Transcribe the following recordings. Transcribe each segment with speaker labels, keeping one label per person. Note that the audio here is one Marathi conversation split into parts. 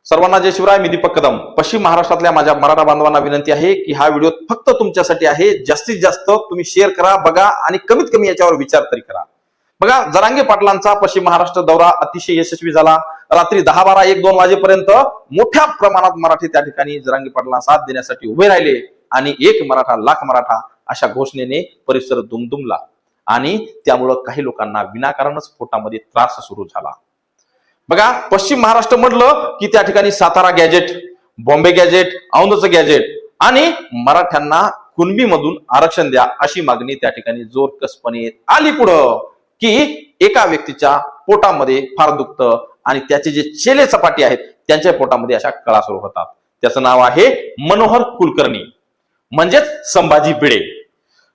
Speaker 1: सर्वांना जय शिवराय. मी दीपक कदम. पश्चिम महाराष्ट्रातल्या माझ्या मराठा बांधवांना विनंती आहे की हा व्हिडिओ फक्त तुमच्यासाठी आहे. जास्तीत जास्त तुम्ही शेअर करा, बघा आणि कमीत कमी याच्यावर विचार तरी करा. बघा, जरांगे पाटलांचा पश्चिम महाराष्ट्र दौरा अतिशय यशस्वी झाला. रात्री 10, 12, 1, 2 वाजेपर्यंत मोठ्या प्रमाणात मराठी त्या ठिकाणी जरांगे पाटलांना साथ देण्यासाठी उभे राहिले आणि एक मराठा लाख मराठा अशा घोषणेने परिसर दुमदुमला आणि त्यामुळं काही लोकांना विनाकारणच पोटामध्ये त्रास सुरू झाला. बघा, पश्चिम महाराष्ट्र म्हटलं की त्या ठिकाणी सातारा गॅजेट, बॉम्बे गॅजेट, औंधचं गॅजेट आणि मराठ्यांना कुणबी मधून आरक्षण द्या अशी मागणी त्या ठिकाणी जोरकसपणे आली पुढं की एका व्यक्तीच्या पोटामध्ये फार दुखतं आणि त्याचे जे चेले चपाटी आहेत त्यांच्या पोटामध्ये अशा कळा सुरू होतात. त्याचं नाव आहे मनोहर कुलकर्णी म्हणजेच संभाजी भिडे.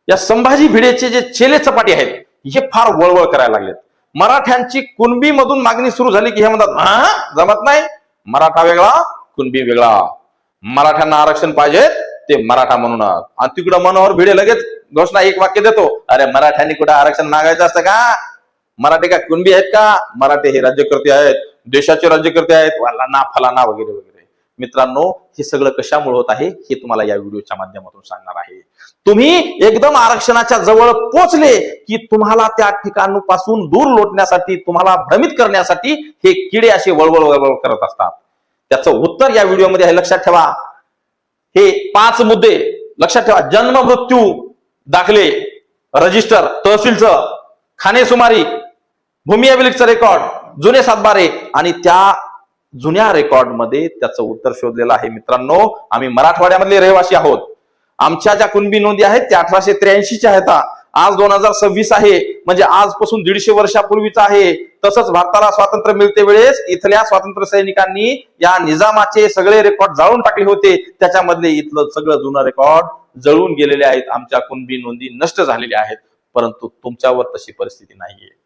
Speaker 1: या संभाजी भिडेचे जे चेले चपाटी आहेत हे फार वळवळ करायला लागलेत. मराठ्यांची कुणबी मधून मागणी सुरू झाली की हे म्हणतात जमत नाही, मराठा वेगळा कुणबी वेगळा, मराठ्यांना आरक्षण पाहिजे ते मराठा म्हणून. आणि तिकडं मनोहर भिडे लगेच घोषणा एक वाक्य देतो, अरे मराठ्यांनी कुठं आरक्षण मागायचं असतं का? मराठे का कुणबी आहेत का? मराठे हे राज्यकर्ते आहेत, देशाचे राज्यकर्ते आहेत, वाला फलाना वगैरे वगैरे. मित्रांनो, हे सगळं कशामुळे होत आहे हे तुम्हाला या व्हिडिओच्या माध्यमातून सांगणार आहे. तुम्ही एकदम आरक्षणाच्या जवळ पोहोचले की तुम्हाला त्या ठिकाणापासून दूर लोटण्यासाठी, तुम्हाला भ्रमित करण्यासाठी हे किडे असे वळवळ वळवळ करत असतात. त्याचं उत्तर या व्हिडिओमध्ये आहे. लक्षात ठेवा, हे 5 मुद्दे लक्षात ठेवा. जन्म मृत्यू दाखले, रजिस्टर, तहसीलचं, खानेसुमारी, भूमी अभिलेखचं रेकॉर्ड, जुने सातबारे आणि त्या जुन्या रेकॉर्ड मध्ये त्याचं उत्तर शोधलेलं आहे. मित्रांनो, आम्ही मराठवाड्यामधले रहिवासी आहोत. आमच्या ज्या कुणबी नोंदी आहेत त्या 1883च्या आहेत. आज 2026 आहे, म्हणजे आजपासून 150 वर्षापूर्वीचा आहे. तसंच भारताला स्वातंत्र्य मिळते वेळेस इथल्या स्वातंत्र्य सैनिकांनी या निजामाचे सगळे रेकॉर्ड जाळून टाकले होते. त्याच्यामधले इथलं सगळं जुनं रेकॉर्ड जळून गेलेले आहेत. आमच्या कुणबी नोंदी नष्ट झालेल्या आहेत. परंतु तुमच्यावर तशी परिस्थिती नाहीये.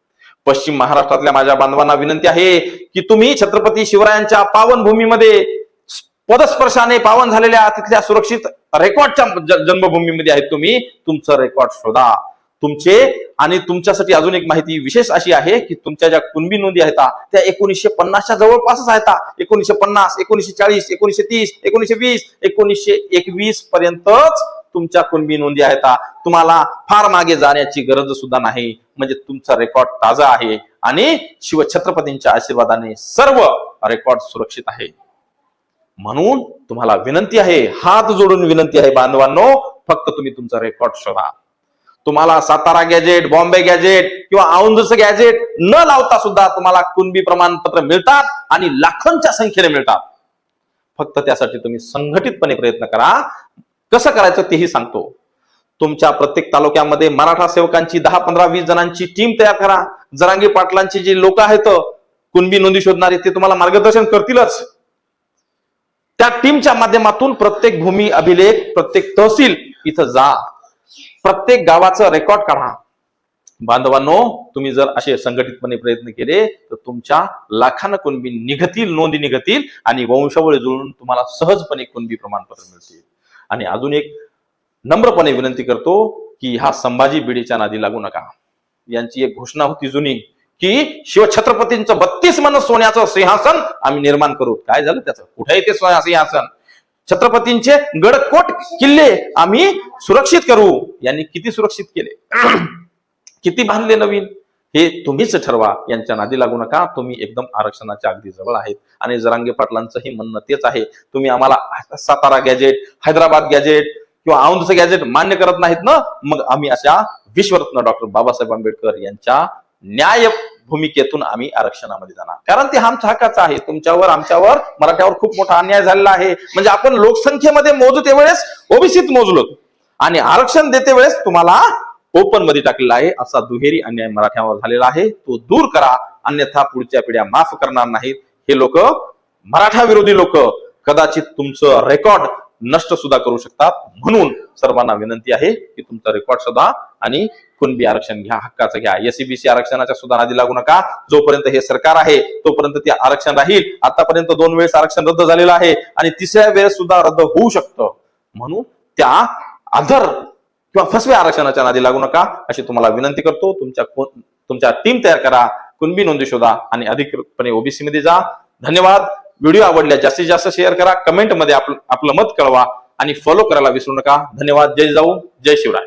Speaker 1: पश्चिम महाराष्ट्रातल्या माझ्या बांधवांना विनंती आहे की तुम्ही छत्रपती शिवरायांच्या पावन भूमीमध्ये पदस्पर्शाने पावन झालेल्या तिथल्या सुरक्षित रेकॉर्डच्या जन्मभूमीमध्ये आहेत. तुम्ही तुमचं रेकॉर्ड शोधा तुमचे. आणि तुमच्यासाठी अजून एक माहिती विशेष अशी आहे की तुमच्या ज्या कुणबी नोंदी आहेत त्या 1950च्या जवळपासच आहेत. 1950, 1940, 1930, 1920, 1921 पर्यंतच तुमच्या कुणबी नोंदी आहेत. तुम्हाला फार मागे जाण्याची गरज सुद्धा नाही. म्हणजे तुमचा रेकॉर्ड ताजा आहे आणि शिवछत्रपतींच्या आशीर्वादाने सर्व रेकॉर्ड सुरक्षित आहे. म्हणून तुम्हाला विनंती आहे, हात जोडून विनंती आहे बांधवांनो, फक्त तुम्ही तुमचा रेकॉर्ड शोधा. तुम्हाला सातारा गॅजेट, बॉम्बे गॅजेट किंवा औंधचं गॅजेट न लावता सुद्धा तुम्हाला कुणबी प्रमाणपत्र मिळतात आणि लाखोंच्या संख्येने मिळतात. फक्त त्यासाठी तुम्ही संघटितपणे प्रयत्न करा. कसं करायचं तेही सांगतो. तुमच्या प्रत्येक तालुक्यामध्ये मराठा सेवकांची 10, 15, 20 जणांची टीम तयार करा. जरांगे पाटलांची जी लोक आहेत कुणबी नोंदी शोधणारे ते तुम्हाला मार्गदर्शन करतीलच. त्या टीमच्या माध्यमातून प्रत्येक भूमी अभिलेख, प्रत्येक तहसील इथं जा, प्रत्येक गावाचं रेकॉर्ड काढा. बांधवांनो, तुम्ही जर असे संघटितपणे प्रयत्न केले तर तुमच्या लाखांना कुणबी निघतील, नोंदी निघतील आणि वंशावळी जुळून तुम्हाला सहजपणे कुणबी प्रमाणपत्र मिळतील. आणि अजून एक नम्रपणे विनंती करतो की ह्या संभाजी भिडेच्या नादी लागू नका. यांची एक घोषणा होती जुनी की शिवछत्रपतींचं 32 मन सोन्याचं सिंहासन आम्ही निर्माण करू. काय झालं त्याचं? कुठे येते सिंहासन? छत्रपतींचे गडकोट किल्ले आम्ही सुरक्षित करू. यांनी किती सुरक्षित केले, किती बांधले नवीन, हे तुम्हीच ठरवा. यांच्या नादी लागू नका. तुम्ही एकदम आरक्षणाच्या अगदी जवळ आहेत. आणि जरांगे पाटलांचंही म्हणणं तेच आहे. तुम्ही आम्हाला सातारा गॅजेट, हैदराबाद गॅजेट किंवा औंधचं गॅजेट मान्य करत नाहीत ना, मग आम्ही अशा विश्वरत्न डॉक्टर बाबासाहेब आंबेडकर यांच्या न्याय भूमिकेतून आम्ही आरक्षणामध्ये जाणार. कारण ते आमच्या हक्काचं आहे. तुमच्यावर, आमच्यावर, मराठ्यावर खूप मोठा अन्याय झालेला आहे. म्हणजे आपण लोकसंख्येमध्ये मोजू त्यावेळेस ओबीसीत मोजलो आणि आरक्षण देते वेळेस तुम्हाला ओपन मध्ये टाकलेला आहे. असा दुहेरी अन्याय मराठ्यावर झालेला आहे. तो दूर करा, अन्यथा पुढच्या पिढ्या माफ करणार नाहीत. हे लोक, मराठा विरोधी लोक, कदाचित तुमचं रेकॉर्ड नष्ट सुद्धा करू शकतात. म्हणून सर्वांना विनंती आहे की तुमचा रेकॉर्ड शोधा आणि कुणबी आरक्षण घ्या, हक्काचं घ्या. एससीबीसी आरक्षणाच्या सुद्धा नादी लागू नका. जोपर्यंत हे सरकार आहे तोपर्यंत ते आरक्षण राहील. आतापर्यंत 2 वेळेस आरक्षण रद्द झालेलं आहे आणि 3ऱ्या वेळेस सुद्धा रद्द होऊ शकतं. म्हणून त्या आधार किंवा फसव्या आरक्षणाच्या नादी लागू नका अशी तुम्हाला विनंती करतो. तुमच्या टीम तयार करा, कुणबी नोंदी शोधा आणि अधिकृतपणे ओबीसी मध्ये जा. धन्यवाद. व्हिडिओ आवडल्यास जास्तीत जास्त शेअर करा, कमेंटमध्ये आपलं मत कळवा आणि फॉलो करायला विसरू नका. धन्यवाद. जय जाऊ, जय शिवराय.